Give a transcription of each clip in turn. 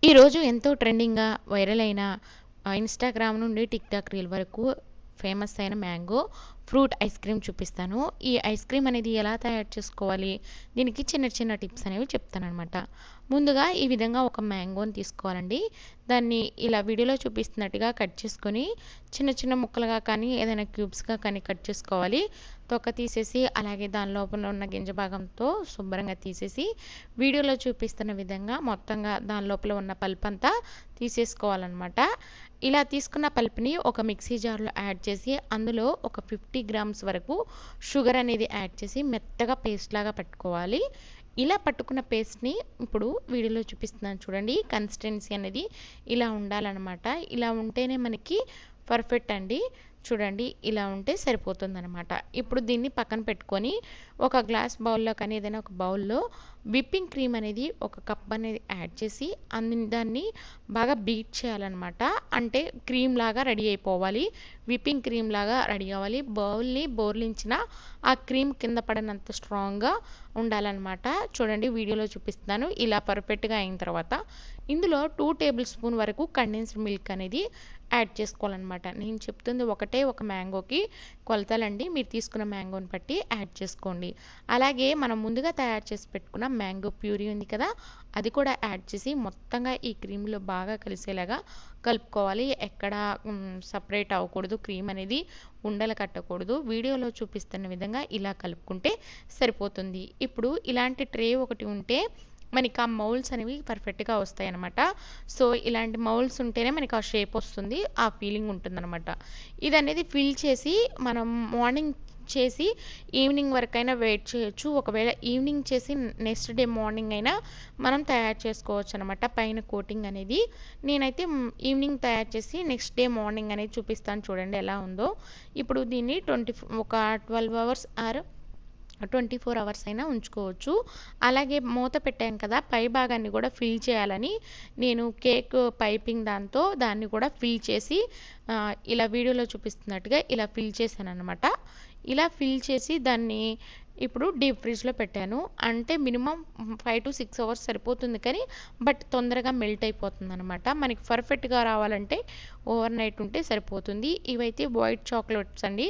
ఈరోజు ఎంతో ట్రెండింగ్‌గా వైరల్ అయిన ఇన్‌స్టాగ్రామ్ నుండి టిక్‌టాక్ రీల్ వరకు ఫేమస్ అయిన మ్యాంగో ఫ్రూట్ ఐస్ క్రీమ్ చూపిస్తాను. ఈ ఐస్ క్రీమ్ అనేది ఎలా తయారు చేసుకోవాలి? దీనికి చిన్న చిన్న టిప్స్ అనేవి చెప్తాననమాట. ముందుగా ఈ విధంగా ఒక మ్యాంగోని తీసుకోవాలండి. దాన్ని ఇలా వీడియోలో చూపిస్తున్నట్టుగా కట్ చేసుకొని చిన్న చిన్న ముక్కలుగా కానీ ఏదైనా క్యూబ్స్‌గా కానీ కట్ చేసుకోవాలి. తొక్క తీసేసి అలాగే దాని లోపల ఉన్న గింజ భాగంతో శుభ్రంగా తీసేసి వీడియోలో చూపిస్తున్న విధంగా మొత్తంగా దాని లోపల ఉన్న పల్ప్ అంతా తీసేసుకోవాలన్నమాట. ఇలా తీసుకున్న పల్ప్‌ని ఒక మిక్సీ జార్‌లో యాడ్ చేసి అందులో ఒక 50 గ్రామ్స్ వరకు షుగర్ అనేది యాడ్ చేసి మెత్తగా పేస్ట్ లాగా పట్టుకోవాలి. ఇలా పట్టుకున్న పేస్ట్‌ని ఇప్పుడు వీడియోలో చూపిస్తున్నాను చూడండి. కన్సిస్టెన్సీ అనేది ఇలా ఉండాలన్నమాట. ఇలా ఉంటేనే మనకి పర్ఫెక్ట్ అండి. చూడండి ఇలా ఉంటే సరిపోతుందనమాట. ఇప్పుడు దీన్ని పక్కన పెట్టుకొని ఒక గ్లాస్ బౌల్‌లో కానీ ఏదైనా ఒక బౌల్‌లో విప్పింగ్ క్రీమ్ అనేది ఒక కప్ అనేది యాడ్ చేసి దాన్ని బాగా బీట్ చేయాలన్నమాట. అంటే క్రీమ్ లాగా రెడీ అయిపోవాలి. విప్పింగ్ క్రీమ్ లాగా రెడీ అవ్వాలి. బౌల్‌ని బోర్లించిన ఆ క్రీమ్ కింద పడనంత స్ట్రాంగ్‌గా ఉండాలన్నమాట. చూడండి వీడియోలో చూపిస్తున్నాను. ఇలా పర్ఫెక్ట్‌గా అయిన తర్వాత ఇందులో 2 టేబుల్ స్పూన్ వరకు కండెన్స్డ్ మిల్క్ అనేది యాడ్ చేసుకోవాలన్నమాట. నేను చెప్తుంది ఒకటే ఒక మ్యాంగోకి కొలతలండి. మీరు తీసుకున్న మ్యాంగోని బట్టి యాడ్ చేసుకోండి. అలాగే మనం ముందుగా తయారు చేసి పెట్టుకున్న మ్యాంగో ప్యూరీ ఉంది కదా, అది కూడా యాడ్ చేసి మొత్తంగా ఈ క్రీమ్‌లో బాగా కలిసేలాగా కలుపుకోవాలి. ఎక్కడ సపరేట్ అవ్వకూడదు. క్రీమ్ అనేది ఉండలు కట్టకూడదు. వీడియోలో చూపిస్తున్న విధంగా ఇలా కలుపుకుంటే సరిపోతుంది. ఇప్పుడు ఇలాంటి ట్రే ఒకటి ఉంటే మనకి ఆ మౌల్డ్స్ అనేవి పర్ఫెక్ట్‌గా వస్తాయన్నమాట. సో, ఇలాంటి మౌల్డ్స్ ఉంటేనే మనకి ఆ షేప్ వస్తుంది. ఆ ఫీలింగ్ ఉంటుందన్నమాట. ఇదనేది ఫిల్ చేసి మనం మార్నింగ్ చేసి ఈవినింగ్ వరకైనా వెయిట్ చేయొచ్చు. ఒకవేళ ఈవినింగ్ చేసి నెక్స్ట్ డే మార్నింగ్ అయినా మనం తయారు చేసుకోవచ్చనమాట. పైన కోటింగ్ అనేది. నేనైతే ఈవినింగ్ తయారు చేసి నెక్స్ట్ డే మార్నింగ్ అనేది చూపిస్తాను చూడండి ఎలా ఉందో. ఇప్పుడు దీన్ని ఒక 12 అవర్స్ ఆర్ 24 అవర్స్ అయినా ఉంచుకోవచ్చు. అలాగే మూత పెట్టాం కదా, పై భాగాన్ని కూడా ఫిల్ చేయాలని నేను కేక్ పైపింగ్ దాన్ని కూడా ఫిల్ చేసి ఇలా వీడియోలో చూపిస్తున్నట్టుగా ఇలా ఫిల్ చేశాననమాట. ఇలా ఫిల్ చేసి దాన్ని ఇప్పుడు డీప్ ఫ్రిడ్జ్‌లో పెట్టాను. అంటే మినిమమ్ 5-6 అవర్స్ సరిపోతుంది కానీ బట్ తొందరగా మెల్ట్ అయిపోతుందనమాట. మనకి పర్ఫెక్ట్‌గా రావాలంటే ఓవర్ నైట్ ఉంటే సరిపోతుంది. ఇవైతే వైట్ చాక్లెట్స్ అండి.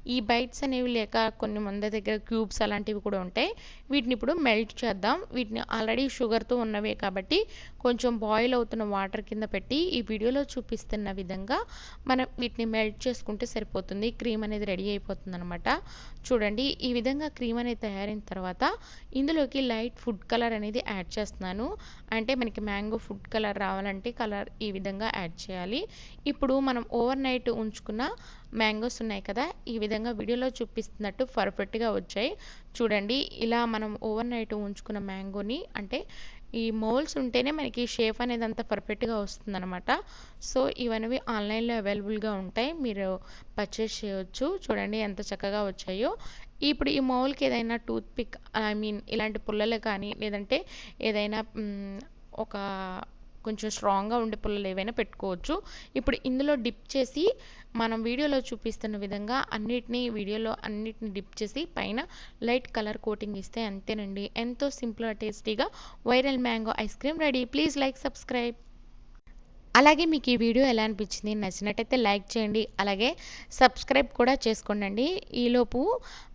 ఈ బైట్స్ అనేవి లేక కొన్ని మంది దగ్గర క్యూబ్స్ అలాంటివి కూడా ఉంటాయి. వీటిని ఇప్పుడు మెల్ట్ చేద్దాం. వీటిని ఆల్రెడీ షుగర్‌తో ఉన్నవే కాబట్టి కొంచెం బాయిల్ అవుతున్న వాటర్ కింద పెట్టి ఈ వీడియోలో చూపిస్తున్న విధంగా మనం వీటిని మెల్ట్ చేసుకుంటే సరిపోతుంది. క్రీమ్ అనేది రెడీ అయిపోతుందనమాట. చూడండి ఈ విధంగా క్రీమ్ అనేది తయారైన తర్వాత ఇందులోకి లైట్ ఫుడ్ కలర్ అనేది యాడ్ చేస్తున్నాను. అంటే మనకి మ్యాంగో ఫుడ్ కలర్ రావాలంటే కలర్ ఈ విధంగా యాడ్ చేయాలి. ఇప్పుడు మనం ఓవర్ నైట్ ఉంచుకున్న మ్యాంగోస్ ఉన్నాయి కదా, ఈ విధంగా వీడియోలో చూపిస్తున్నట్టు పర్ఫెక్ట్‌గా వచ్చాయి. చూడండి ఇలా మనం ఓవర్ నైట్ ఉంచుకున్న మ్యాంగోని అంటే ఈ మౌల్డ్స్ ఉంటేనే మనకి షేప్ అనేది అంత పర్ఫెక్ట్‌గా వస్తుందనమాట. సో, ఇవన్నీ ఆన్‌లైన్‌లో అవైలబుల్‌గా ఉంటాయి. మీరు పర్చేస్ చేయొచ్చు. చూడండి ఎంత చక్కగా వచ్చాయో. ఇప్పుడు ఈ మౌల్డ్‌కి ఏదైనా టూత్ పిక్ ఇలాంటి పుల్లలు కానీ లేదంటే ఏదైనా ఒక కొంచెం స్ట్రాంగ్‌గా ఉండే పుల్లలు ఏవైనా పెట్టుకోవచ్చు. ఇప్పుడు ఇందులో డిప్ చేసి మనం వీడియోలో చూపిస్తున్న విధంగా వీడియోలో అన్నిటిని డిప్ చేసి పైన లైట్ కలర్ కోటింగ్ ఇస్తే అంతేనండి. ఎంతో సింపుల్‌గా టేస్టీగా viral mango ice cream ready. Please like, subscribe. అలాగే మీకు ఈ వీడియో ఎలా అనిపించింది? నచ్చినట్టయితే లైక్ చేయండి. అలాగే సబ్స్క్రైబ్ కూడా చేసుకోండి. ఈలోపు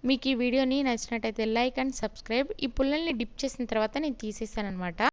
మీకు ఈ వీడియోని నచ్చినట్టయితే లైక్ అండ్ సబ్స్క్రైబ్. ఈ పుల్లల్ని డిప్ చేసిన తర్వాత నేను తీసేసాననమాట.